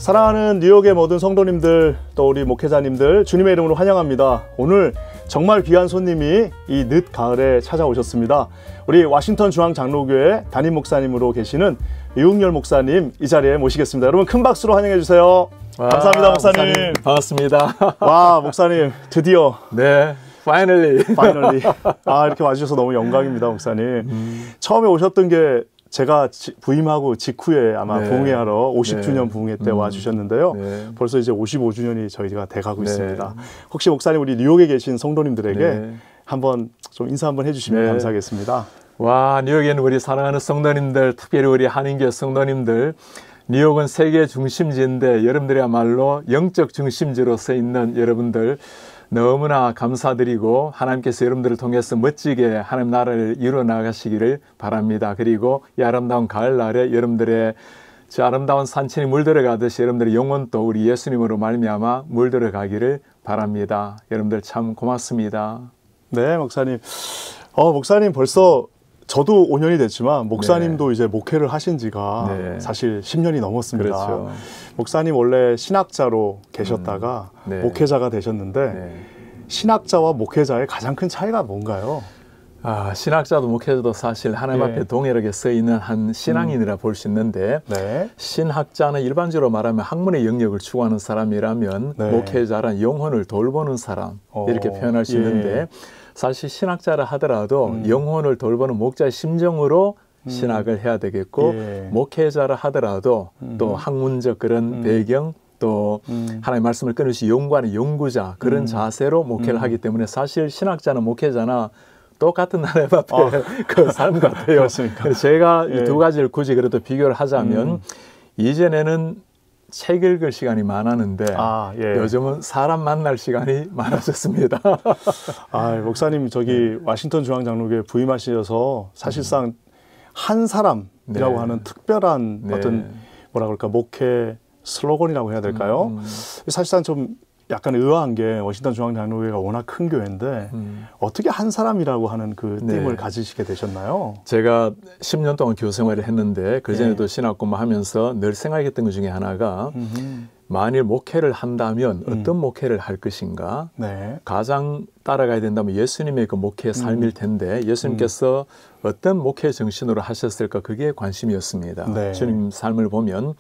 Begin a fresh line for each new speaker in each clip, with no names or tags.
사랑하는 뉴욕의 모든 성도님들, 또 우리 목회자님들, 주님의 이름으로 환영합니다. 오늘 정말 귀한 손님이 이 늦가을에 찾아오셨습니다. 우리 워싱턴 중앙장로교회 담임 목사님으로 계시는 이웅열 목사님 이 자리에 모시겠습니다. 여러분 큰 박수로 환영해 주세요. 감사합니다, 목사님.
반갑습니다.
와, 목사님 드디어.
네. Finally.
이렇게 와주셔서 너무 영광입니다, 목사님. 처음에 오셨던 게 제가 부임하고 직후에 아마 부흥회하러 50주년 부흥회 때 와주셨는데요. 벌써 이제 55주년이 저희가 돼가고 있습니다. 혹시 목사님 우리 뉴욕에 계신 성도님들에게 한번 좀 인사 한번 해주시면 감사하겠습니다.
와, 뉴욕에는 우리 사랑하는 성도님들, 특별히 우리 한인교회 성도님들, 뉴욕은 세계 중심지인데 여러분들이야말로 영적 중심지로 서 있는 여러분들 너무나 감사드리고 하나님께서 여러분들을 통해서 멋지게 하나님 나라를 이루어 나가시기를 바랍니다. 그리고 이 아름다운 가을날에 여러분들의 저 아름다운 산천이 물들어가듯이 여러분들의 영혼도 우리 예수님으로 말미암아 물들어가기를 바랍니다. 여러분들 참 고맙습니다.
네, 목사님. 목사님 벌써 저도 5년이 됐지만 목사님도 이제 목회를 하신 지가 사실 10년이 넘었습니다.
그렇죠.
목사님 원래 신학자로 계셨다가 목회자가 되셨는데 신학자와 목회자의 가장 큰 차이가 뭔가요?
신학자도 목회자도 사실 하나님 앞에 동일하게 서 있는 한 신앙인이라 볼 수 있는데 신학자는 일반적으로 말하면 학문의 영역을 추구하는 사람이라면 목회자란 영혼을 돌보는 사람 이렇게 표현할 수 있는데 사실 신학자라 하더라도 영혼을 돌보는 목자의 심정으로 신학을 해야 되겠고 목회자라 하더라도 또 학문적 그런 배경 또 하나님의 말씀을 끊임없이 연구하는 연구자 그런 자세로 목회를 하기 때문에 사실 신학자나 목회자나 똑같은 하나님 앞에 그 삶 같아요.
그렇습니까?
제가 이 두 가지를 굳이 그래도 비교를 하자면 이전에는 책 읽을 시간이 많았는데 요즘은 사람 만날 시간이 많아졌습니다.
목사님 저기 워싱턴 중앙장로교회 부임하셔서 사실상 한 사람이라고 하는 특별한 어떤 뭐라 그럴까 목회 슬로건이라고 해야 될까요? 사실상 좀 약간 의아한 게 워싱턴 중앙장로교회가 워낙 큰 교회인데 어떻게 한 사람이라고 하는 그 띠을 가지시게 되셨나요?
제가 10년 동안 교회 생활을 했는데 그전에도 신학 공부하면서 늘 생각했던 것 중에 하나가 만일 목회를 한다면 어떤 목회를 할 것인가 가장 따라가야 된다면 예수님의 그 목회의 삶일 텐데 예수님께서 어떤 목회 정신으로 하셨을까 그게 관심이었습니다. 주님 삶을 보면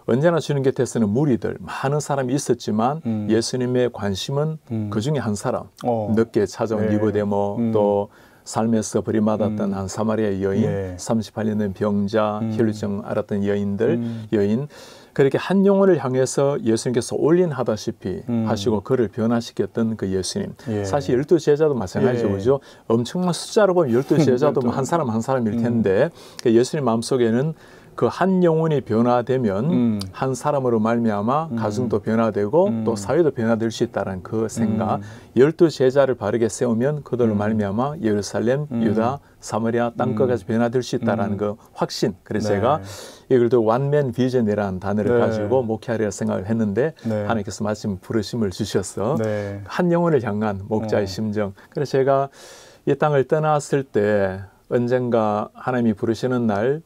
언제나 주님 곁에서는 무리들 많은 사람이 있었지만 예수님의 관심은 그 중에 한 사람 늦게 찾아온 니고데모 또 삶에서 버림받았던 한 사마리아 여인 38년 된 병자 혈루증 앓았던 여인 그렇게 한 영혼을 향해서 예수님께서 올인하다시피 하시고 그를 변화시켰던 그 예수님 사실 12제자도 마찬가지죠. 그죠? 엄청난 숫자로 보면 12제자도 한 사람 한 사람일 텐데 예수님 마음속에는 그 한 영혼이 변화되면 한 사람으로 말미암아 가정도 변화되고 또 사회도 변화될 수 있다는 그 생각 12제자를 바르게 세우면 그들로 말미암아 예루살렘, 유다, 사마리아 땅끝까지 변화될 수 있다는 그 확신 그래서 제가 이걸 또 원맨 비전이라는 단어를 가지고 목회하리라 생각을 했는데 하나님께서 마침 부르심을 주셔서 한 영혼을 향한 목자의 심정 그래서 제가 이 땅을 떠났을 때 언젠가 하나님이 부르시는 날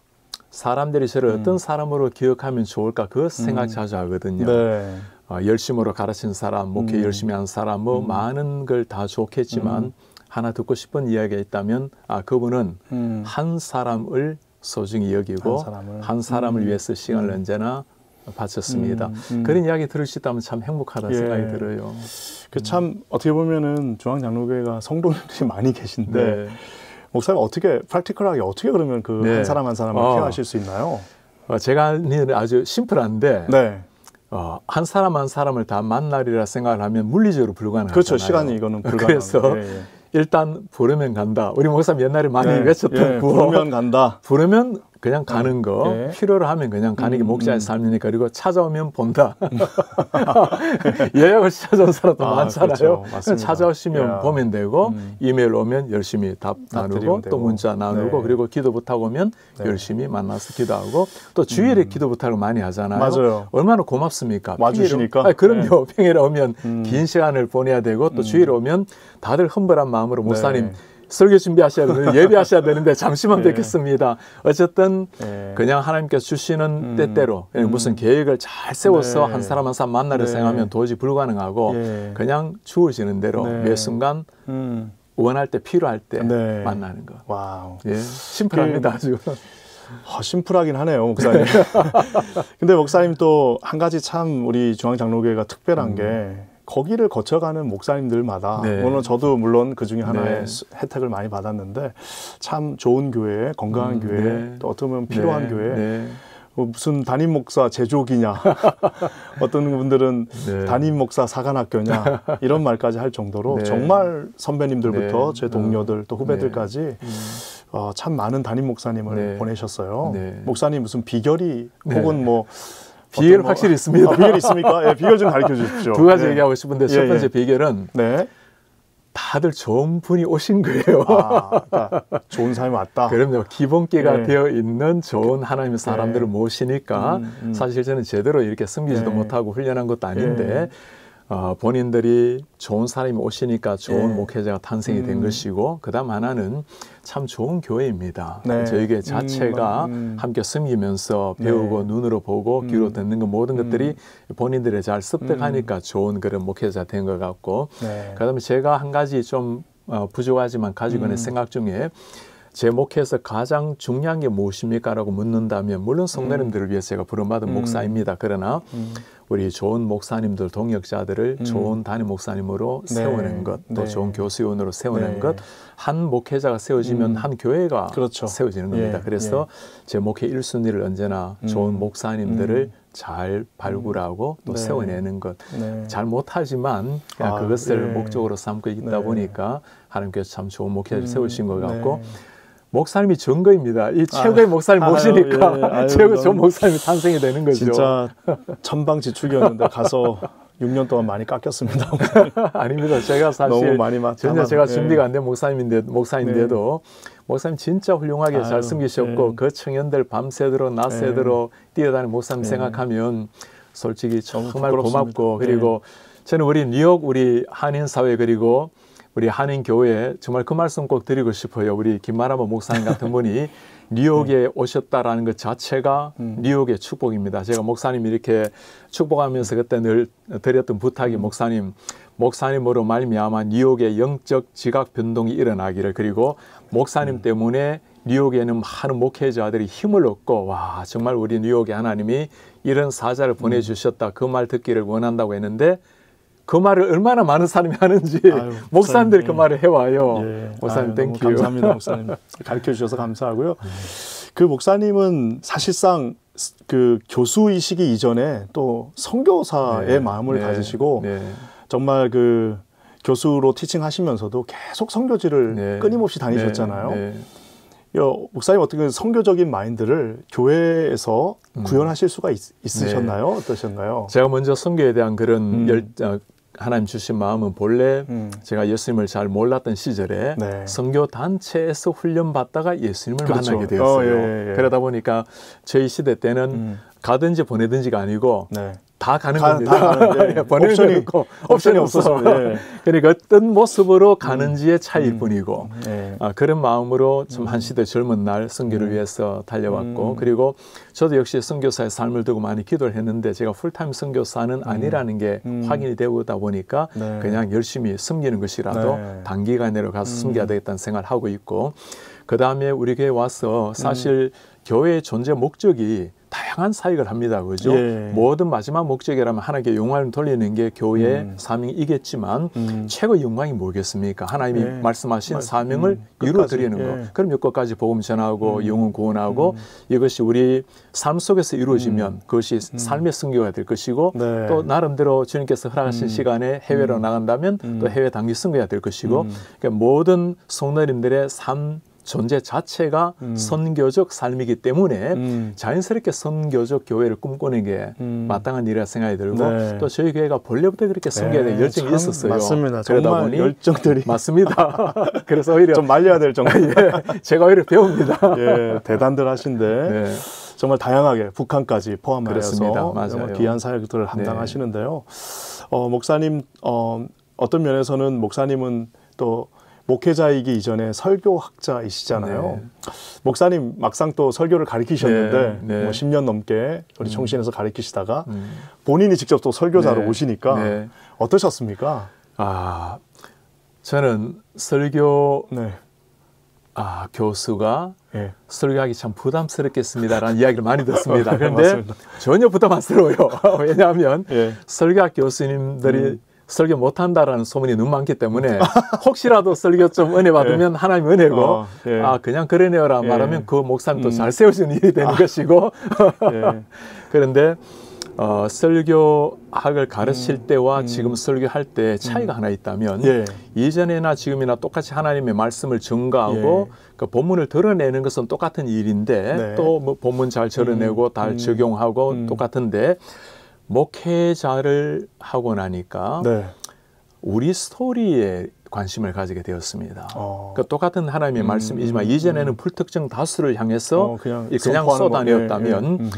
사람들이 저를 어떤 사람으로 기억하면 좋을까 그 생각 자주 하거든요. 열심으로 가르친 사람, 목회 열심히 한 사람 뭐 많은 걸 다 좋겠지만 하나 듣고 싶은 이야기가 있다면 그분은 한 사람을 소중히 여기고 한 사람을 위해서 시간을 언제나 바쳤습니다. 그런 이야기 들을 수 있다면 참 행복하다는 생각이 들어요.
참 어떻게 보면은 중앙장로교회가 성도들이 많이 계신데 목사님 어떻게 프랙티컬하게 어떻게 그러면 그 한 사람 한 사람을 케어하실 수 있나요?
제가 하는 아주 심플한데 한 사람 한 사람을 다 만나리라 생각을 하면 물리적으로 불가능하잖아요.
그렇죠. 시간이 이거는 불가능.
그래서 일단 부르면 간다. 우리 목사님 옛날에 많이 외쳤던 구호.
부르면 간다.
부르면 그냥 가는 거 필요로 하면 그냥 가는 게 목자의 삶이니까 그리고 찾아오면 본다. 예약을 찾아온 사람도 많잖아요. 그렇죠. 찾아오시면 보면 되고 이메일 오면 열심히 답 나누고 또 문자 나누고 그리고 기도 부탁 오면 열심히 만나서 기도하고 또 주일에 기도 부탁을 많이 하잖아요.
맞아요.
얼마나 고맙습니까?
와주시니까.
그럼요. 평일에 오면 긴 시간을 보내야 되고 또 주일에 오면 다들 humble 마음으로 목사님 설교 준비하셔야 되는데 예배하셔야 되는데 잠시만 뵙겠습니다. 어쨌든 그냥 하나님께서 주시는 때때로 무슨 계획을 잘 세워서 한 사람 한 사람 만나려 생각하면 도저히 불가능하고 그냥 주어지는 대로 매 순간 원할 때 필요할 때 만나는 것.
와우.
심플합니다. 아주.
심플하긴 하네요, 목사님. 근데 목사님 또 한 가지 참 우리 중앙장로교회가 특별한 게 거기를 거쳐가는 목사님들마다 물론 저도 물론 그 중에 하나의 혜택을 많이 받았는데 참 좋은 교회, 건강한 교회, 또 어떻게 보면 필요한 교회. 무슨 담임 목사 제조기냐, 어떤 분들은 담임 목사 사관학교냐 이런 말까지 할 정도로 정말 선배님들부터 제 동료들 또 후배들까지 참 많은 담임 목사님을 보내셨어요. 목사님 무슨 비결이 혹은 뭐
비결 확실히 있습니다.
비결이 있습니까? 비결 좀 가르쳐 주십시오.
두 가지 얘기하고 싶은데 첫 번째 비결은 다들 좋은 분이 오신 거예요.
그러니까 좋은 사람이 왔다.
그럼요. 기본기가 되어 있는 좋은 하나님의 사람들을 모시니까 사실 저는 제대로 이렇게 섬기지도 못하고 훈련한 것도 아닌데 본인들이 좋은 사람이 오시니까 좋은 목회자가 탄생이 된 것이고 그다음 하나는 참 좋은 교회입니다. 저희 교회 자체가 함께 섬기면서 배우고 눈으로 보고 귀로 듣는 것 모든 것들이 본인들이 잘 습득하니까 좋은 그런 목회자 된 것 같고 그다음에 제가 한 가지 좀 부족하지만 가지고 있는 생각 중에 제 목회에서 가장 중요한 게 무엇입니까? 라고 묻는다면 물론 성도님들을 위해서 제가 부름받은 목사입니다. 그러나 우리 좋은 목사님들, 동역자들을 좋은 담임 목사님으로 세우는 것, 또 좋은 교수위원으로 세우는 것, 한 목회자가 세워지면 한 교회가 세워지는 겁니다. 그래서 제 목회 1순위를 언제나 좋은 목사님들을 잘 발굴하고 또 세워내는 것. 잘 못하지만 그것을 목적으로 삼고 있다 보니까 하나님께서 참 좋은 목회자를 세우신 것 같고 목사님이 증거입니다. 이 최고의 목사님 모시니까 최고 좋은 목사님이 탄생이 되는 거죠.
진짜 천방지축이었는데 가서 6년 동안 많이 깎였습니다.
아닙니다. 제가 사실 전혀 제가 준비가 안 된 목사인데도 목사님 진짜 훌륭하게 잘 섬기셨고 그 청년들 밤새도록 낮새도록 뛰어다니는 목사님 생각하면 솔직히 정말 고맙고 그리고 저는 우리 뉴욕 우리 한인사회 그리고 우리 한인교회 정말 그 말씀 꼭 드리고 싶어요. 우리 김만아모 목사님 같은 분이 뉴욕에 오셨다라는 것 자체가 뉴욕의 축복입니다. 제가 목사님 이렇게 축복하면서 그때 늘 드렸던 부탁이 목사님으로 말미암아 뉴욕의 영적 지각 변동이 일어나기를 그리고 목사님 때문에 뉴욕에는 많은 목회자들이 힘을 얻고 와 정말 우리 뉴욕의 하나님이 이런 사자를 보내주셨다 그 말 듣기를 원한다고 했는데 그 말을 얼마나 많은 사람이 하는지 목사님들이 그 말을 해와요. 목사님 땡큐.
감사합니다. 목사님. 가르쳐 주셔서 감사하고요. 그 목사님은 사실상 그 교수이시기 이전에 또 선교사의 마음을 가지시고 정말 그 교수로 티칭하시면서도 계속 선교지를 끊임없이 다니셨잖아요. 목사님 어떻게 선교적인 마인드를 교회에서 구현하실 수가 있으셨나요? 어떠셨나요?
제가 먼저 선교에 대한 그런 하나님 주신 마음은 본래 제가 예수님을 잘 몰랐던 시절에 선교 단체에서 훈련받다가 예수님을 만나게 되었어요. 그러다 보니까 저희 시대 때는 가든지 보내든지가 아니고 다 가는 겁니다. 보내는 거 옵션이 없어서. 그러니까 어떤 모습으로 가는지의 차이일 뿐이고 그런 마음으로 좀 한 시대 젊은 날 선교를 위해서 달려왔고 그리고 저도 역시 선교사의 삶을 두고 많이 기도를 했는데 제가 풀타임 선교사는 아니라는 게 확인이 되다 보니까 그냥 열심히 섬기는 것이라도 단기간으로 가서 섬겨야 되겠다는 생각을 하고 있고 그 다음에 우리 교회에 와서 사실 교회의 존재 목적이 다양한 사역을 합니다. 그죠? 모든 마지막 목적이라면 하나님께 영광을 돌리는 게 교회의 사명이겠지만 최고 영광이 뭐겠습니까? 하나님이 말씀하신 사명을 이루어드리는 거. 그럼 몇 것까지 복음 전하고 영혼 구원하고 이것이 우리 삶 속에서 이루어지면 그것이 삶의 선교가 될 것이고 또 나름대로 주님께서 허락하신 시간에 해외로 나간다면 또 해외 단기 선교가 될 것이고 그러니까 모든 성도님들의 삶 존재 자체가 선교적 삶이기 때문에 자연스럽게 선교적 교회를 꿈꾸는 게 마땅한 일이라 생각이 들고 또 저희 교회가 본래부터 그렇게 선교에 대한 열정이 있었어요.
맞습니다.
그러다
정말
보니
열정들이
맞습니다. 그래서 오히려
좀 말려야 될 정도.
제가 오히려 배웁니다.
대단들 하신데 정말 다양하게 북한까지 포함하여서 정말 귀한 사역들을 감당하시는데요. 목사님 어떤 면에서는 목사님은 또 목회자이기 이전에 설교학자이시잖아요. 네. 목사님 막상 또 설교를 가르치셨는데 네. 뭐 10년 넘게 우리 청신에서 가르치시다가 본인이 직접 또 설교자로 오시니까 어떠셨습니까?
저는 설교 교수가 설교하기 참 부담스럽겠습니다라는 이야기를 많이 듣습니다. 그런데 전혀 부담 안 스러워요. 왜냐하면 설교학 교수님들이 설교 못한다라는 소문이 너무 많기 때문에 혹시라도 설교 좀 은혜 받으면 하나님 은혜고 그냥 그러네요라 말하면 그 목사님도 잘 세우시는 일이 되는 것이고 그런데 설교학을 가르칠 때와 지금 설교할 때 차이가 하나 있다면 이전이나 지금이나 똑같이 하나님의 말씀을 증거하고 그 본문을 드러내는 것은 똑같은 일인데 또 뭐 본문 잘 드러내고 잘 적용하고 똑같은데 목회자를 하고 나니까 우리 스토리에 관심을 가지게 되었습니다. 그러니까 똑같은 하나님의 말씀이지만 이전에는 불특정 다수를 향해서 그냥 쏟아내었다면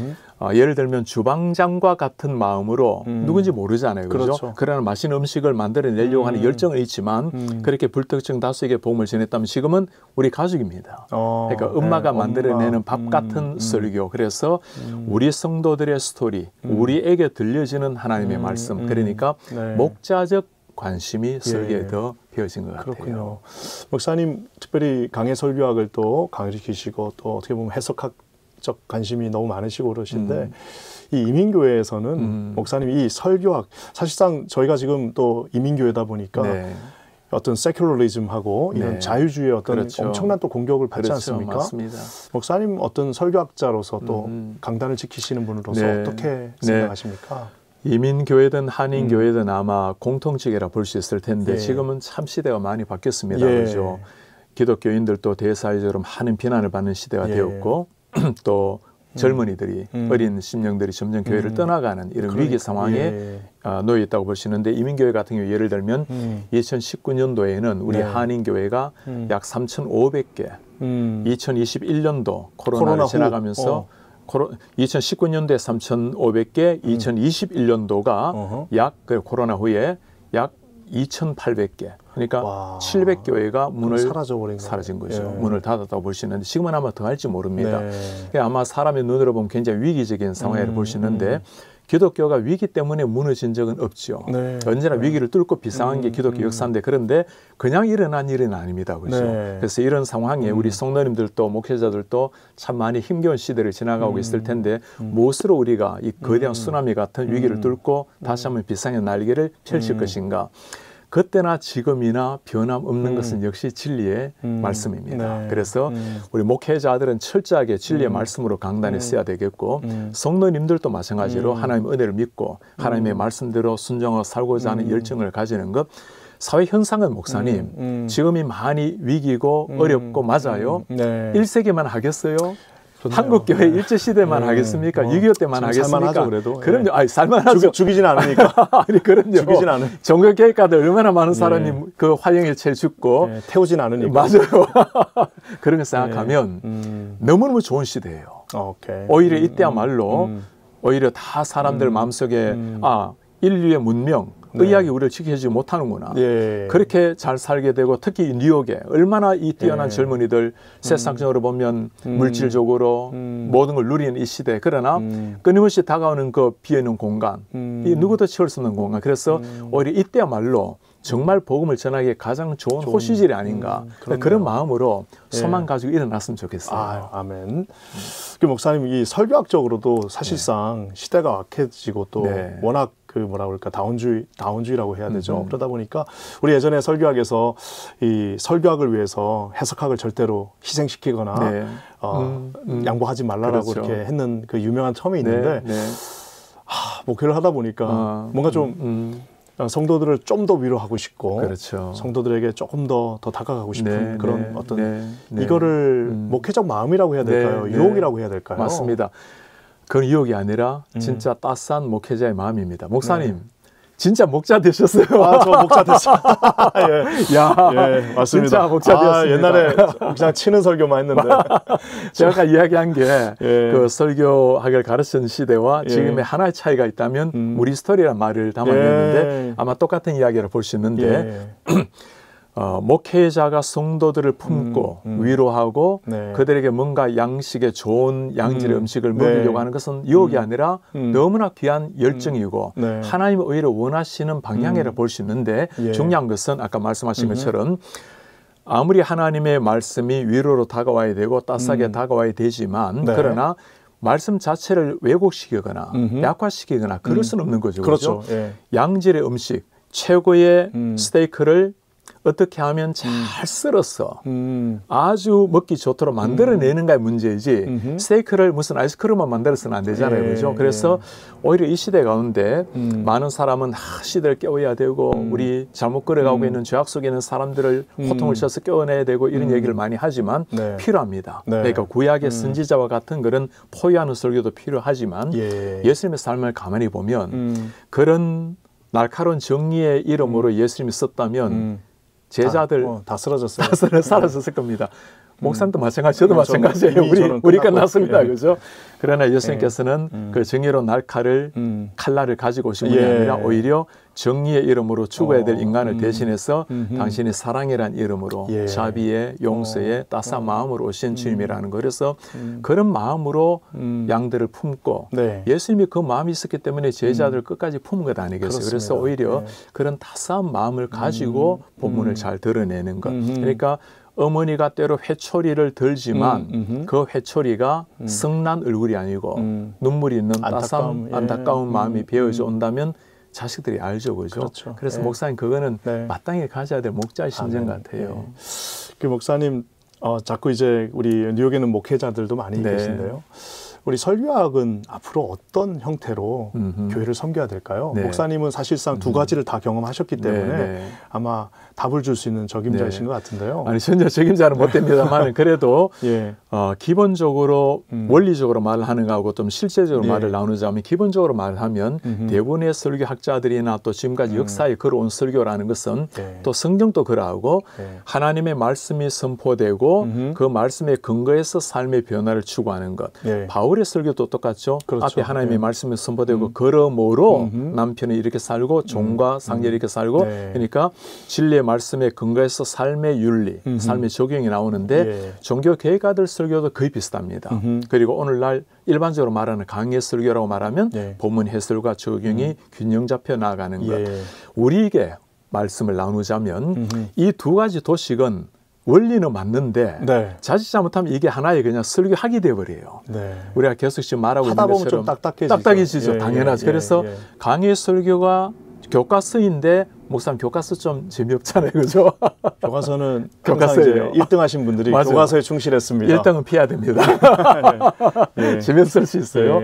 예를 들면 주방장과 같은 마음으로 누군지 모르잖아요. 그렇죠? 그러나 맛있는 음식을 만들어내려고 하는 열정은 있지만 그렇게 불특정 다수에게 복음을 전했다면 지금은 우리 가족입니다. 그러니까 엄마가 만들어내는 밥 같은 설교. 그래서 우리 성도들의 스토리, 우리에게 들려지는 하나님의 말씀. 그러니까 목자적 관심이 설교에 더 비어진 것 같아요.
그렇군요. 목사님 특별히 강해 설교학을 또 가르치시고 또 어떻게 보면 해석학적 관심이 너무 많으시고 그러신데 이 이민교회에서는 목사님 이 설교학 사실상 저희가 지금 또 이민교회다 보니까 어떤 세큘러리즘하고 이런 자유주의의 어떤 엄청난 또 공격을 받지 않습니까?
맞습니다.
목사님 어떤 설교학자로서 또 강단을 지키시는 분으로서 어떻게 생각하십니까?
이민교회든 한인교회든 아마 공통적이라 볼 수 있을 텐데 지금은 참 시대가 많이 바뀌었습니다. 그렇죠? 기독교인들도 대사회적으로 많은 비난을 받는 시대가 되었고 또 젊은이들이 어린 심령들이 점점 교회를 떠나가는 이런 위기 상황에 놓여 있다고 볼 수 있는데 이민교회 같은 경우 예를 들면 2019년도에는 우리 한인교회가 약 3,500개 2021년도 코로나를 지나가면서 2019년도에 3,500개, 2021년도가 약 코로나 후에 약 2,800개. 그러니까 700교회가 문을 사라진 거죠. 문을 닫았다고 볼 수 있는데 지금은 아마 더 할지 모릅니다. 아마 사람의 눈으로 보면 굉장히 위기적인 상황이라고 볼 수 있는데 기독교가 위기 때문에 무너진 적은 없죠. 언제나 위기를 뚫고 비상한 게 기독교 역사인데 그런데 그냥 일어난 일은 아닙니다. 그렇죠? 그래서 이런 상황에 우리 성도님들도 목회자들도 참 많이 힘겨운 시대를 지나가고 있을 텐데 무엇으로 우리가 이 거대한 쓰나미 같은 위기를 뚫고 다시 한번 비상의 날개를 펼칠 것인가. 그때나 지금이나 변함없는 것은 역시 진리의 말씀입니다. 그래서 우리 목회자들은 철저하게 진리의 말씀으로 강단에 써야 되겠고 성도님들도 마찬가지로 하나님의 은혜를 믿고 하나님의 말씀대로 순종하고 살고자 하는 열정을 가지는 것. 사회 현상은 목사님 지금이 많이 위기고 어렵고 맞아요. 1세기만 하겠어요? 한국교회 일제시대만 하겠습니까? 6.25 때만 하겠습니까?
살만하죠, 그래도.
그럼요. 아니, 살만하죠.
죽이진 않으니까.
아니, 그럼요.
죽이진 않으
종교개혁가들 얼마나 많은 사람이 그 화영일체에 죽고.
태우진 않으니까.
맞아요. 그런 걸 생각하면 너무너무 좋은 시대예요. 오히려 이때야말로 오히려 다 사람들 마음속에 인류의 문명, 의학이 우리를 지켜주지 못하는구나. 그렇게 잘 살게 되고 특히 뉴욕에 얼마나 이 뛰어난 젊은이들 세상적으로 보면 물질적으로 모든 걸 누리는 이 시대. 그러나 끊임없이 다가오는 그 비어있는 공간. 이 누구도 채울 수 없는 공간. 그래서 오히려 이때야말로 정말 복음을 전하기에 가장 좋은 호시질이 아닌가. 그런 마음으로 소망 가지고 일어났으면 좋겠어요.
아멘. 그 목사님 이 설교학적으로도 사실상 시대가 악해지고 또 워낙 그 뭐라 그럴까 다운주의라고 해야 되죠. 그러다 보니까 우리 예전에 설교학에서 이 설교학을 위해서 해석학을 절대로 희생시키거나 양보하지 말라라고 이렇게 했는 그 유명한 첨이 있는데 목회를 하다 보니까 뭔가 좀 성도들을 좀 더 위로하고 싶고 성도들에게 조금 더 다가가고 싶은 그런 어떤 이거를 목회적 마음이라고 해야 될까요? 유혹이라고 해야 될까요?
맞습니다. 그건 유혹이 아니라 진짜 따스한 목회자의 마음입니다. 목사님 진짜 목자 되셨어요.
저 목자 됐어요. 맞습니다.
진짜 목자 되었습니다.
옛날에 그냥 치는 설교만 했는데
제가 아까 이야기한 게 그 설교학을 가르치는 시대와 지금의 하나의 차이가 있다면 우리 스토리란 말을 담아냈는데 아마 똑같은 이야기를 볼 수 있는데 목회자가 성도들을 품고 위로하고 네. 그들에게 뭔가 양식의 좋은 양질의 음식을 먹이려고 네. 하는 것은 유혹이 아니라 너무나 귀한 열정이고 네. 하나님이 오히려 원하시는 방향이라 볼 수 있는데 예. 중요한 것은 아까 말씀하신 것처럼 아무리 하나님의 말씀이 위로로 다가와야 되고 따스하게 다가와야 되지만 네. 그러나 말씀 자체를 왜곡시키거나 약화시키거나 그럴 수는 없는 거죠.
그렇죠. 예.
양질의 음식, 최고의 스테이크를 어떻게 하면 잘 썰어서 아주 먹기 좋도록 만들어내는가의 문제이지 스테이크를 무슨 아이스크림만 만들어서는 안 되잖아요. 그렇죠? 그래서 오히려 이 시대 가운데 많은 사람은 시대를 깨워야 되고 우리 잘못 걸어가고 있는 죄악 속에 있는 사람들을 호통을 쳐서 깨워내야 되고 이런 얘기를 많이 하지만 네. 필요합니다. 네. 그러니까 구약의 선지자와 같은 그런 포효하는 설교도 필요하지만 예수님의 삶을 가만히 보면 그런 날카로운 정의의 이름으로 예수님이 썼다면 제자들
다 쓰러졌어요.
다 사라졌을 겁니다. 목사님도 마찬가지, 저도 마찬가지예요. 우리 끝났습니다. 그죠? 그러나 예수님께서는 그 정의로운 칼날을 가지고 오신 분이 아니라 오히려 정의의 이름으로 죽어야 될 인간을 대신해서 당신이 사랑이란 이름으로 자비의 용서의 따스한 마음으로 오신 주님이라는 거. 그래서 그런 마음으로 양들을 품고 네. 예수님이 그 마음이 있었기 때문에 제자들 끝까지 품은 것 아니겠어요. 그래서 오히려 그런 따스한 마음을 가지고 본문을 잘 드러내는 것. 그러니까 어머니가 때로 회초리를 들지만 그 회초리가 성난 얼굴이 아니고 눈물이 있는 안타까운 마음이 배어져 온다면 자식들이 알죠, 그죠?
그렇죠.
그래서 목사님 그거는 마땅히 가져야 될 목자의 심정 같아요.
그 목사님 자꾸 이제 우리 뉴욕에는 목회자들도 많이 계신데요. 우리 설교학은 앞으로 어떤 형태로 교회를 섬겨야 될까요? 네. 목사님은 사실상 두 가지를 다 경험하셨기 때문에 아마 답을 줄 수 있는 적임자이신 것 같은데요.
아니 전혀 적임자는 못 됩니다만 그래도 기본적으로 원리적으로 말을 하는 거하고 좀 실제적으로 말을 나누자면 기본적으로 말하면 대부분의 설교학자들이나 또 지금까지 역사에 걸어온 설교라는 것은 또 성경도 그러하고 하나님의 말씀이 선포되고 그 말씀에 근거해서 삶의 변화를 추구하는 것. 바울의 설교도 똑같죠. 그렇죠. 앞에 하나님의 말씀이 선포되고 그러므로 남편이 이렇게 살고 종과 상제이 이렇게 살고 그러니까 진리의 말씀에 근거해서 삶의 윤리, 삶의 적용이 나오는데 종교 개혁가들 설교도 거의 비슷합니다. 그리고 오늘날 일반적으로 말하는 강의 설교라고 말하면 본문 해설과 적용이 균형 잡혀 나가는 것. 우리에게 말씀을 나누자면 이 두 가지 도식은 원리는 맞는데 자칫 잘못하면 이게 하나의 그냥 설교학이 되어버려요. 우리가 계속 지금 말하고 있는 것처럼
좀
딱딱해지죠. 당연하죠. 그래서 강의 설교가 교과서인데 목사님 교과서 좀 재미없잖아요. 그죠?
교과서는 교과서예요. 1등 하신 분들이 맞아요. 교과서에 충실했습니다.
1등은 피해야 됩니다. 재미없을 수 있어요.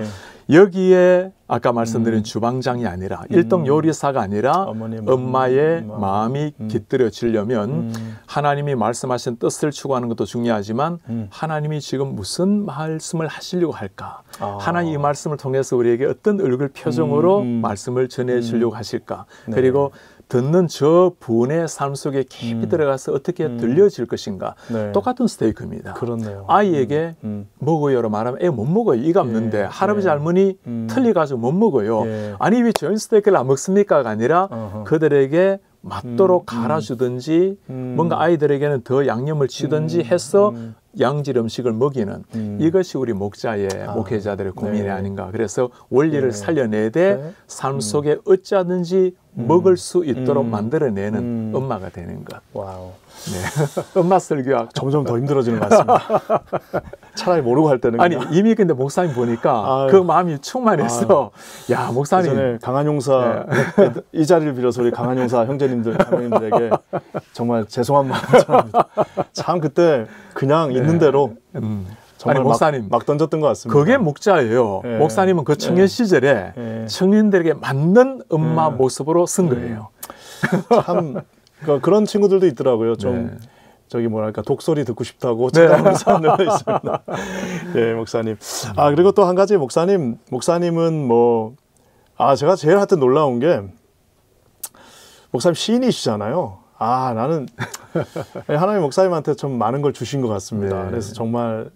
여기에 아까 말씀드린 주방장이 아니라 1등 요리사가 아니라 엄마의 마음이 깃들여지려면 하나님이 말씀하신 뜻을 추구하는 것도 중요하지만 하나님이 지금 무슨 말씀을 하시려고 할까? 하나님 이 말씀을 통해서 우리에게 어떤 얼굴 표정으로 말씀을 전해주려고 하실까? 그리고 듣는 저 분의 삶 속에 깊이 들어가서 어떻게 들려질 것인가. 똑같은 스테이크입니다.
그렇네요.
아이에게 먹어요로 말하면 애 못 먹어요. 이가 없는데 할아버지 할머니 틀려가지고 못 먹어요. 아니 왜 저희 스테이크를 안 먹습니까가 아니라 그들에게 맞도록 갈아주든지 뭔가 아이들에게는 더 양념을 치든지 해서 양질 음식을 먹이는 이것이 우리 목회자들의 고민이 아닌가. 그래서 원리를 살려내되 삶 속에 어찌하든지 먹을 수 있도록 만들어내는 엄마가 되는 것.
와우.
엄마 설교학
점점 더 힘들어지는 것 같습니다. 차라리 모르고 할 때는
아니 이미 근데 목사님 보니까 그 마음이 충만해서 야 목사님
전에 강한용사 이 자리를 빌어서 우리 강한용사 형제님들 자매님들에게 정말 죄송한 마음을 전합니다. 참 그때 그냥 있는 대로 정말
아니, 목사님
막 던졌던 것 같습니다.
그게 목자예요. 목사님은 그 청년 시절에 청년들에게 맞는 엄마 모습으로 쓴 거예요.
참 그런 친구들도 있더라고요. 좀 저기 뭐랄까 독소리 듣고 싶다고 찾아오는 사람들도 있습니다. 목사님. 그리고 또 한 가지 목사님은 뭐 제가 제일 하여튼 놀라운 게 목사님 시인이시잖아요. 나는 하나님 목사님한테 좀 많은 걸 주신 것 같습니다. 그래서 정말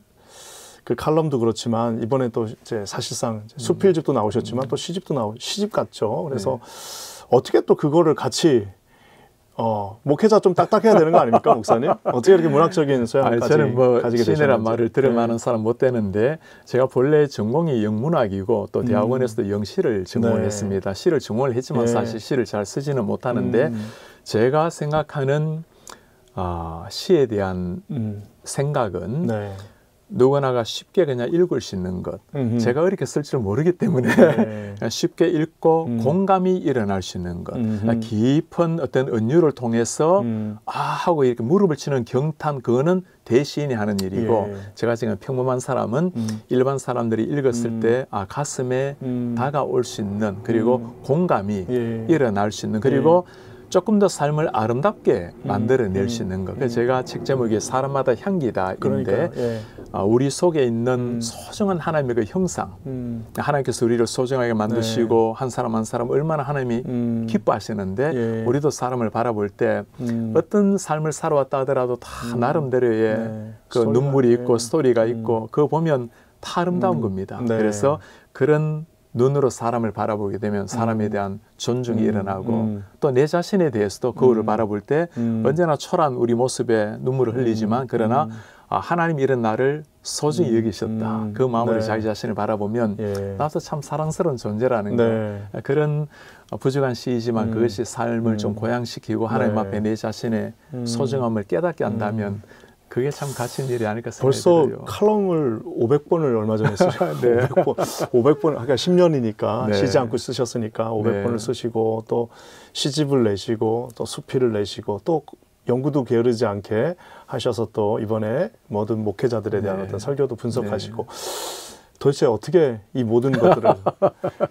그 칼럼도 그렇지만 이번에 또 이제 사실상 수필집도 나오셨지만 또 시집 같죠. 그래서 어떻게 또 그거를 같이 목회자 좀 딱딱해야 되는 거 아닙니까, 목사님? 어떻게 이렇게 문학적인 소양까지
저는 뭐
가지게 되셨는지.
신이란 말을 들을 만한 사람 못 되는데 제가 본래 전공이 영문학이고 또 대학원에서도 영시를 전공을 했습니다. 시를 전공을 했지만 사실 시를 잘 쓰지는 못하는데 제가 생각하는 시에 대한 생각은 누구나가 쉽게 그냥 읽을 수 있는 것. 제가 어렵게 쓸 줄 모르기 때문에 쉽게 읽고 공감이 일어날 수 있는 것. 깊은 어떤 은유를 통해서 하고 이렇게 무릎을 치는 경탄, 그거는 대시인이 하는 일이고 제가 지금 평범한 사람은 일반 사람들이 읽었을 때 가슴에 다가올 수 있는, 그리고 공감이 일어날 수 있는, 그리고 조금 더 삶을 아름답게 만들어낼 수 있는 것. 그래서 제가 책 제목이 사람마다 향기다인데 우리 속에 있는 소중한 하나님의 그 형상, 하나님께서 우리를 소중하게 만드시고 한 사람 한 사람 얼마나 하나님이 기뻐하시는데 우리도 사람을 바라볼 때 어떤 삶을 살아왔다 하더라도 다 나름대로의 그 눈물이 있고 스토리가 있고 그거 보면 다 아름다운 겁니다. 그래서 그런 눈으로 사람을 바라보게 되면 사람에 대한 존중이 일어나고 또 내 자신에 대해서도 거울을 바라볼 때 언제나 초라한 우리 모습에 눈물을 흘리지만 그러나 하나님이 이런 나를 소중히 여기셨다. 그 마음으로 자기 자신을 바라보면 나도 참 사랑스러운 존재라는 거. 그런 부족한 시이지만 그것이 삶을 좀 고양시키고 하나님 앞에 내 자신의 소중함을 깨닫게 한다면 그게 참 가치 있는 일이 아닐까 생각이 들어요.
벌써 칼럼을 500번을 얼마 전에 쓰셨어요. 500번, 그러니까 10년이니까 쉬지 않고 쓰셨으니까 500번을 쓰시고 또 시집을 내시고 또 수필을 내시고 또 연구도 게으르지 않게 하셔서 또 이번에 모든 목회자들에 대한 어떤 설교도 분석하시고 도대체 어떻게 이 모든 것들을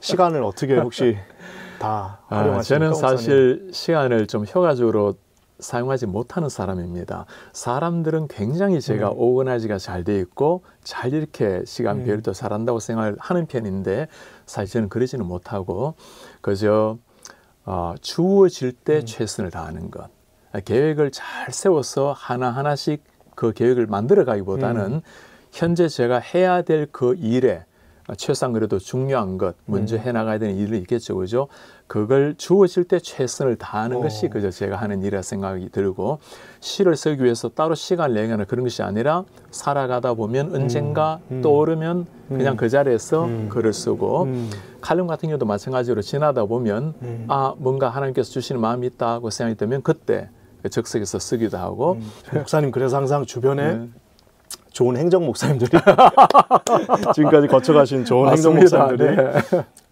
시간을 어떻게 혹시 다 활용하십니까?
저는 사실 시간을 좀 효과적으로 사용하지 못하는 사람입니다. 사람들은 굉장히 제가 오거나이즈가 잘 돼 있고 잘 이렇게 시간 배열도 잘한다고 생각을 하는 편인데 사실 저는 그러지는 못하고 그저 주어질 때 최선을 다하는 것. 계획을 잘 세워서 하나하나씩 그 계획을 만들어가기보다는 현재 제가 해야 될 그 일에 최소한 그래도 중요한 것, 먼저 해나가야 되는 일이 있겠죠, 그죠? 그걸 주어질 때 최선을 다하는 것이 그저 제가 하는 일이라 생각이 들고 시를 쓰기 위해서 따로 시간을 내거나 그런 것이 아니라 살아가다 보면 언젠가 떠오르면 그냥 그 자리에서 글을 쓰고 칼럼 같은 경우도 마찬가지로 지나다 보면 뭔가 하나님께서 주시는 마음이 있다고 생각이 들면 그때 적석에서 쓰기도 하고
목사님 그래서 항상 주변에 좋은 행정 목사님들이 지금까지 거쳐가신 좋은 행정 목사님들이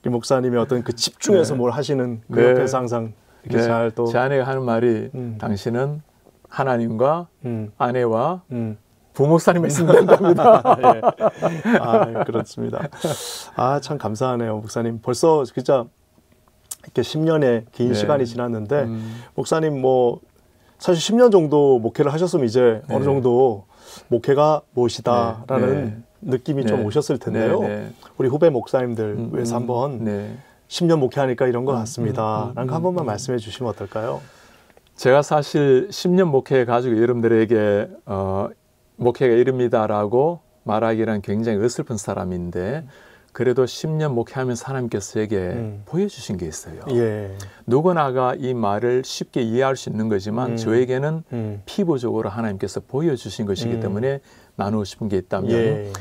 이 목사님이 어떤 그 집중해서 뭘 하시는 그 옆에서 항상 이렇게 잘 또
제 아내가 하는 말이 당신은 하나님과 아내와 부목사님 말씀 된답니다.
그렇습니다. 참 감사하네요, 목사님. 벌써 진짜 이렇게 10년의 긴 시간이 지났는데 목사님 뭐 사실 10년 정도 목회를 하셨으면 이제 어느 정도 목회가 무엇이다라는 느낌이 좀 오셨을 텐데요. 우리 후배 목사님들 위해서 한번 10년 목회하니까 이런 것 같습니다. 라는 거 한 번만 말씀해 주시면 어떨까요?
제가 사실 10년 목회 가지고 여러분들에게 목회가 이릅니다라고 말하기란 굉장히 어설픈 사람인데 그래도 10년 목회하면서 하나님께서 제게 보여주신 게 있어요. 누구나가 이 말을 쉽게 이해할 수 있는 거지만 저에게는 피부적으로 하나님께서 보여주신 것이기 때문에 나누고 싶은 게 있다면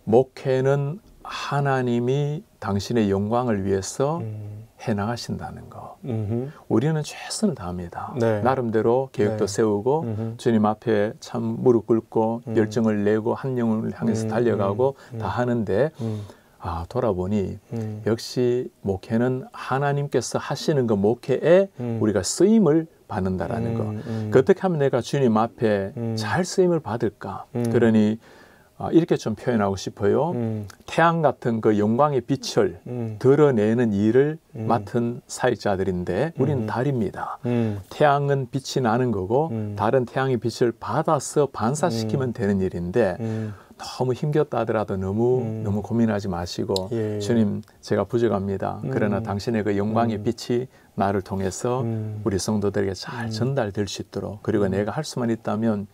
목회는 하나님이 당신의 영광을 위해서 해나가신다는 거. 우리는 최선을 다합니다. 나름대로 계획도 세우고 주님 앞에 참 무릎 꿇고 열정을 내고 한 영혼을 향해서 달려가고 다 하는데 돌아보니 역시 목회는 하나님께서 하시는 그 목회에 우리가 쓰임을 받는다라는 거. 어떻게 하면 내가 주님 앞에 잘 쓰임을 받을까? 그러니 이렇게 좀 표현하고 싶어요. 태양 같은 그 영광의 빛을 드러내는 일을 맡은 사역자들인데 우리는 달입니다. 태양은 빛이 나는 거고 달은 태양의 빛을 받아서 반사시키면 되는 일인데 너무 힘겹다 하더라도 너무 고민하지 마시고 주님 제가 부족합니다. 그러나 당신의 그 영광의 빛이 나를 통해서 우리 성도들에게 잘 전달될 수 있도록 그리고 내가 할 수만 있다면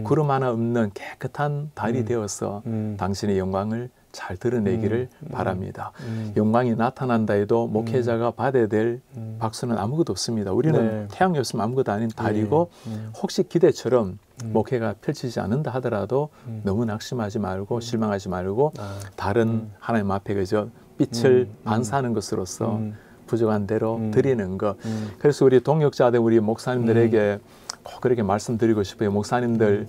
구름 하나 없는 깨끗한 달이 되어서 당신의 영광을 잘 드러내기를 바랍니다. 영광이 나타난다 해도 목회자가 받아야 될 박수는 아무것도 없습니다. 우리는 태양이 없으면 아무것도 아닌 달이고 혹시 기대처럼 목회가 펼치지 않는다 하더라도 너무 낙심하지 말고 실망하지 말고 다른 하나님 앞에 그저 빛을 반사하는 것으로서 부족한 대로 드리는 것. 그래서 우리 동역자들 우리 목사님들에게 꼭 그렇게 말씀드리고 싶어요. 목사님들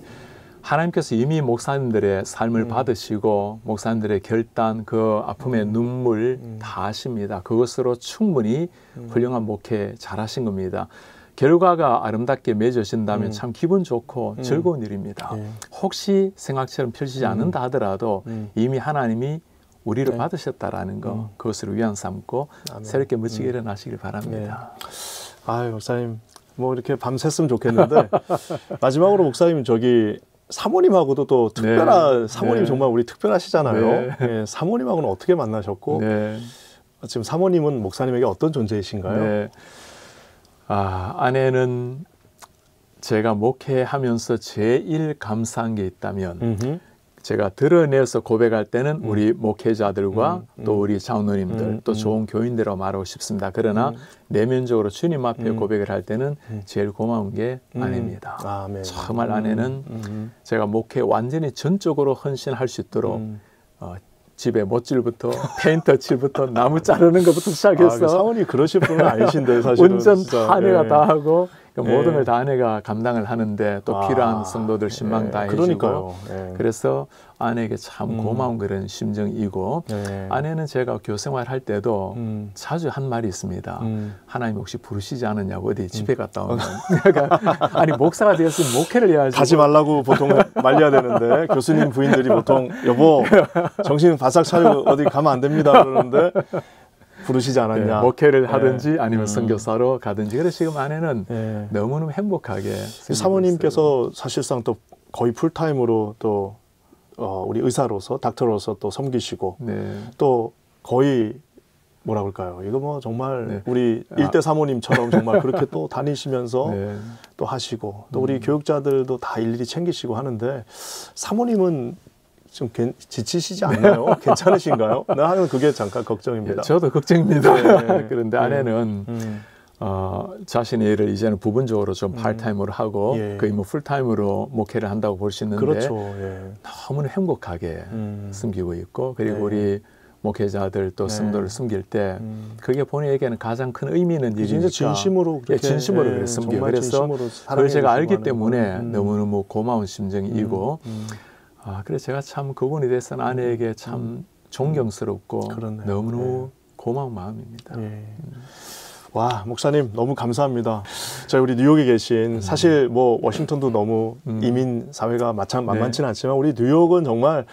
하나님께서 이미 목사님들의 삶을 받으시고 목사님들의 결단, 그 아픔의 눈물 다 아십니다. 그것으로 충분히 훌륭한 목회 잘하신 겁니다. 결과가 아름답게 맺어진다면 참 기분 좋고 즐거운 일입니다. 혹시 생각처럼 펼치지 않는다 하더라도 이미 하나님이 우리를 받으셨다라는 거, 그것을 위안 삼고 새롭게 멋지게 일어나시길 바랍니다.
아유, 목사님 뭐 이렇게 밤샜으면 좋겠는데 마지막으로 목사님 저기 사모님하고도 또 특별한 사모님 정말 우리 특별하시잖아요. 예, 사모님하고는 어떻게 만나셨고 지금 사모님은 목사님에게 어떤 존재이신가요?
아내는 제가 목회하면서 제일 감사한 게 있다면 제가 드러내서 고백할 때는 우리 목회자들과 또 우리 장로님들 또 좋은 교인들이라고 말하고 싶습니다. 그러나 내면적으로 주님 앞에 고백을 할 때는 제일 고마운 게 아내입니다. 아멘. 정말 아내는 제가 목회 완전히 전적으로 헌신할 수 있도록 집에 못질부터 페인터 칠부터 나무 자르는 것부터 시작해서
사모님 그러실 분은 아니신데 사실은
운전 다 아내가 다 하고 모든 걸 다 아내가 감당을 하는데 또 필요한 성도들 신방 다 해주고 그래서 아내에게 참 고마운 그런 심정이고 아내는 제가 교생활 할 때도 자주 한 말이 있습니다. 하나님 혹시 부르시지 않았냐고 어디 집에 갔다 오면 아니 목사가 되었으면 목회를 해야지
가지 말라고 보통 말려야 되는데 교수님 부인들이 보통 여보 정신 바싹 차리고 어디 가면 안 됩니다 그러는데 부르시지 않았냐.
목회를 하든지 아니면 선교사로 가든지. 그래서 지금 아내는 너무너무 행복하게.
사모님께서 사실상 또 거의 풀타임으로 또 우리 의사로서 닥터로서 또 섬기시고 또 거의 뭐라 그럴까요? 이거 뭐 정말 우리 일대 사모님처럼 정말 그렇게 또 다니시면서 또 하시고 또 우리 교육자들도 다 일일이 챙기시고 하는데 사모님은 좀 지치시지 않나요? 괜찮으신가요? 나는 그게 잠깐 걱정입니다.
저도 걱정입니다. 그런데 아내는 자신의 일을 이제는 부분적으로 좀 파트타임으로 하고 거의 뭐 풀타임으로 목회를 한다고 볼 수 있는데
그렇죠.
너무나 행복하게 섬기고 있고 그리고 우리 목회자들 또 성도를 섬길 때 그게 본인에게는 가장 큰 의미 있는 일이니까
진심으로 그렇게
진심으로 섬겨요. 그래서 그걸 제가 알기 때문에 너무너무 고마운 심정이고 그래서 제가 참 그분에 대해서는 아내에게 참 존경스럽고 너무너무 고마운 마음입니다.
와, 목사님 너무 감사합니다. 자, 우리 뉴욕에 계신 사실 뭐 워싱턴도 너무 이민 사회가 만만치는 않지만 우리 뉴욕은 정말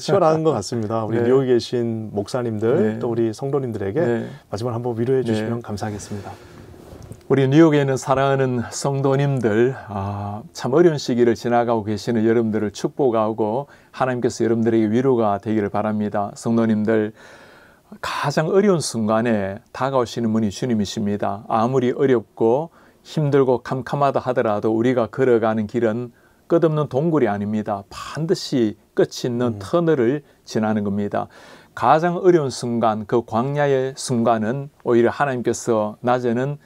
치열한 것 같습니다. 우리 뉴욕에 계신 목사님들 또 우리 성도님들에게 마지막으로 한번 위로해 주시면 감사하겠습니다.
우리 뉴욕에 있는 사랑하는 성도님들 참 어려운 시기를 지나가고 계시는 여러분들을 축복하고 하나님께서 여러분들에게 위로가 되기를 바랍니다. 성도님들 가장 어려운 순간에 다가오시는 분이 주님이십니다. 아무리 어렵고 힘들고 캄캄하다 하더라도 우리가 걸어가는 길은 끝없는 동굴이 아닙니다. 반드시 끝이 있는 터널을 지나는 겁니다. 가장 어려운 순간, 그 광야의 순간은 오히려 하나님께서 낮에는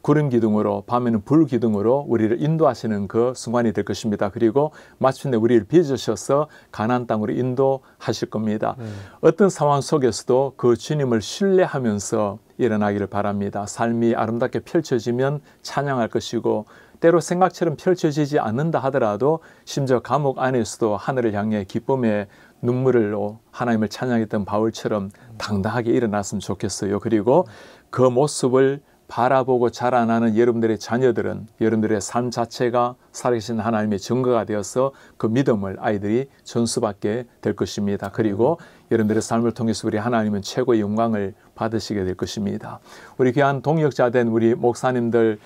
구름 기둥으로 밤에는 불 기둥으로 우리를 인도하시는 그 순간이 될 것입니다. 그리고 마침내 우리를 빚으셔서 가나안 땅으로 인도하실 겁니다. 어떤 상황 속에서도 그 주님을 신뢰하면서 일어나기를 바랍니다. 삶이 아름답게 펼쳐지면 찬양할 것이고 때로 생각처럼 펼쳐지지 않는다 하더라도 심지어 감옥 안에서도 하늘을 향해 기쁨의 눈물로 하나님을 찬양했던 바울처럼 당당하게 일어났으면 좋겠어요. 그리고 그 모습을 바라보고 자라나는 여러분들의 자녀들은 여러분들의 삶 자체가 살아계신 하나님의 증거가 되어서 그 믿음을 아이들이 전수받게 될 것입니다. 그리고 여러분들의 삶을 통해서 우리 하나님은 최고의 영광을 받으시게 될 것입니다. 우리 귀한 동역자 된 우리 목사님들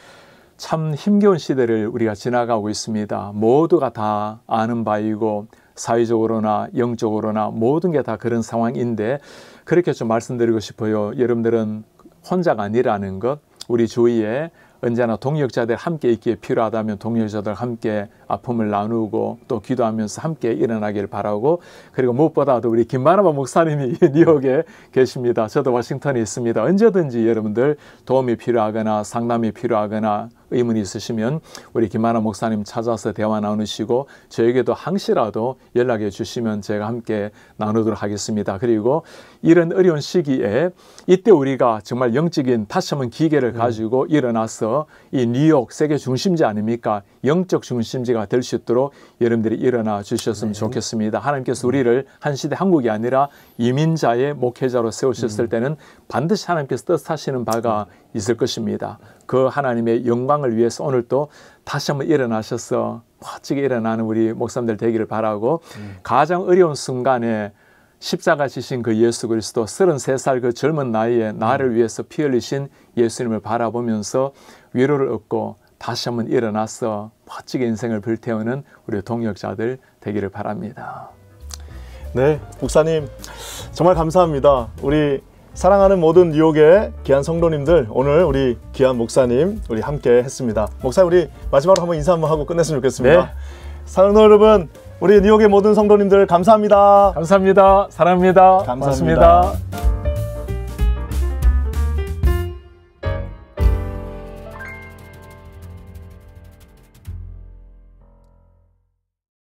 참 힘겨운 시대를 우리가 지나가고 있습니다. 모두가 다 아는 바이고 사회적으로나 영적으로나 모든 게 다 그런 상황인데 그렇게 좀 말씀드리고 싶어요. 여러분들은 혼자가 아니라는 것, 우리 주위에 언제나 동역자들 함께 있기에 필요하다면 동역자들 함께 아픔을 나누고 또 기도하면서 함께 일어나길 바라고, 그리고 무엇보다도 우리 김만아바 목사님이 뉴욕에 계십니다. 저도 워싱턴에 있습니다. 언제든지 여러분들 도움이 필요하거나 상담이 필요하거나 의문이 있으시면 우리 김만아 목사님 찾아서 대화 나누시고 저에게도 항시라도 연락해 주시면 제가 함께 나누도록 하겠습니다. 그리고 이런 어려운 시기에 이때 우리가 정말 영적인 다시 한번 기계를 가지고 일어나서 이 뉴욕 세계 중심지 아닙니까? 영적 중심지가 될 수 있도록 여러분들이 일어나 주셨으면 좋겠습니다. 하나님께서 우리를 한 시대 한국이 아니라 이민자의 목회자로 세우셨을 때는 반드시 하나님께서 뜻하시는 바가 있을 것입니다. 그 하나님의 영광을 위해서 오늘 또 다시 한번 일어나셔서 멋지게 일어나는 우리 목사님들 되기를 바라고, 가장 어려운 순간에 십자가 지신 그 예수 그리스도 33살 그 젊은 나이에 나를 위해서 피 흘리신 예수님을 바라보면서 위로를 얻고 다시 한번 일어나서 멋지게 인생을 불태우는 우리 동역자들 되기를 바랍니다.
네, 목사님 정말 감사합니다. 우리 사랑하는 모든 뉴욕의 귀한 성도님들, 오늘 우리 귀한 목사님 우리 함께 했습니다. 목사님, 우리 마지막으로 한번 인사 한번 하고 끝냈으면 좋겠습니다. 네. 사랑하는 여러분, 우리 뉴욕의 모든 성도님들 감사합니다.
감사합니다. 사랑합니다.
감사합니다.
고맙습니다.